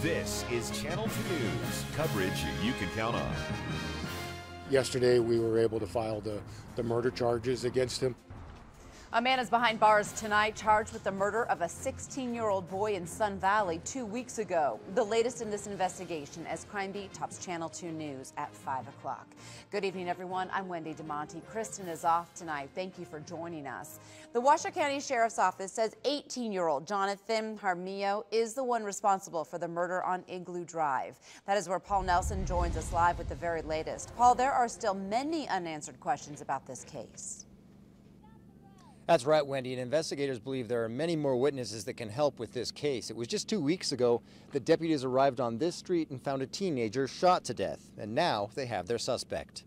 This is Channel 2 News, coverage you can count on. Yesterday, we were able to file the murder charges against him. A man is behind bars tonight, charged with the murder of a 16-year-old boy in Sun Valley 2 weeks ago. The latest in this investigation as Crime Beat tops Channel 2 News at 5 o'clock. Good evening, everyone. I'm Wendy DeMonte. Kristen is off tonight. Thank you for joining us. The Washoe County Sheriff's Office says 18-year-old Jonathan Jaramillo is the one responsible for the murder on Igloo Drive. That is where Paul Nelson joins us live with the very latest. Paul, there are still many unanswered questions about this case. That's right, Wendy, and investigators believe there are many more witnesses that can help with this case. It was just 2 weeks ago that deputies arrived on this street and found a teenager shot to death, and now they have their suspect.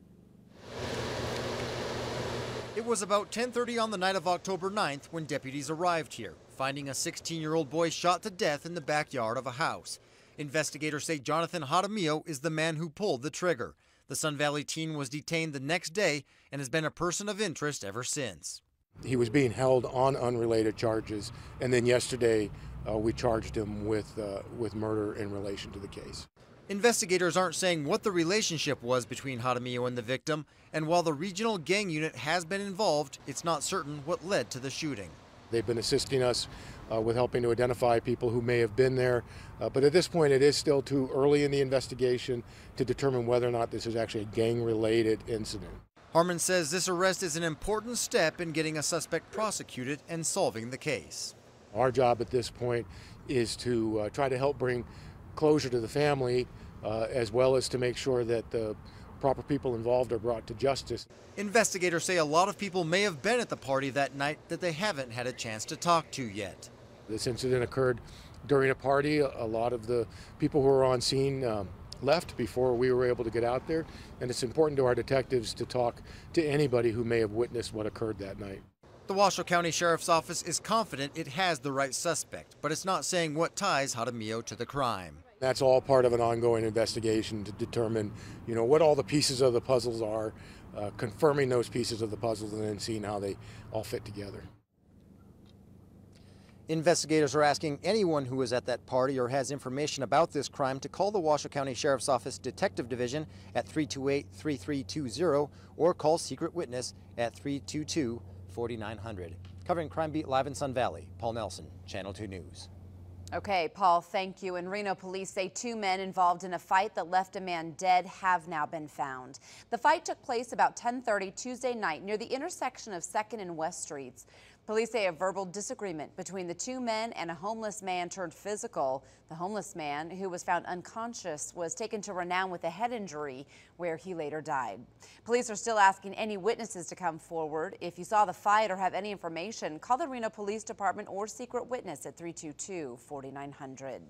It was about 10:30 on the night of October 9th when deputies arrived here, finding a 16-year-old boy shot to death in the backyard of a house. Investigators say Jonathan Jaramillo is the man who pulled the trigger. The Sun Valley teen was detained the next day and has been a person of interest ever since. He was being held on unrelated charges, and then yesterday we charged him with murder in relation to the case. Investigators aren't saying what the relationship was between Jaramillo and the victim, and while the regional gang unit has been involved, it's not certain what led to the shooting. They've been assisting us with helping to identify people who may have been there, but at this point it is still too early in the investigation to determine whether or not this is actually a gang-related incident. Harmon says this arrest is an important step in getting a suspect prosecuted and solving the case. Our job at this point is to try to help bring closure to the family, as well as to make sure that the proper people involved are brought to justice. Investigators say a lot of people may have been at the party that night that they haven't had a chance to talk to yet. This incident occurred during a party. A lot of the people who were on scene left before we were able to get out there, and it's important to our detectives to talk to anybody who may have witnessed what occurred that night. The Washoe County Sheriff's Office is confident it has the right suspect, but it's not saying what ties Jaramillo to the crime. That's all part of an ongoing investigation to determine, what all the pieces of the puzzles are, confirming those pieces of the puzzles, and then seeing how they all fit together. Investigators are asking anyone who was at that party or has information about this crime to call the Washoe County Sheriff's Office Detective Division at 328-3320 or call Secret Witness at 322-4900. Covering Crime Beat live in Sun Valley, Paul Nelson, Channel 2 News. Okay, Paul, thank you. And Reno police say 2 men involved in a fight that left a man dead have now been found. The fight took place about 10:30 Tuesday night near the intersection of 2nd and West Streets. Police say a verbal disagreement between the 2 men and a homeless man turned physical. The homeless man, who was found unconscious, was taken to Reno with a head injury where he later died. Police are still asking any witnesses to come forward. If you saw the fight or have any information, call the Reno Police Department or Secret Witness at 322-4900.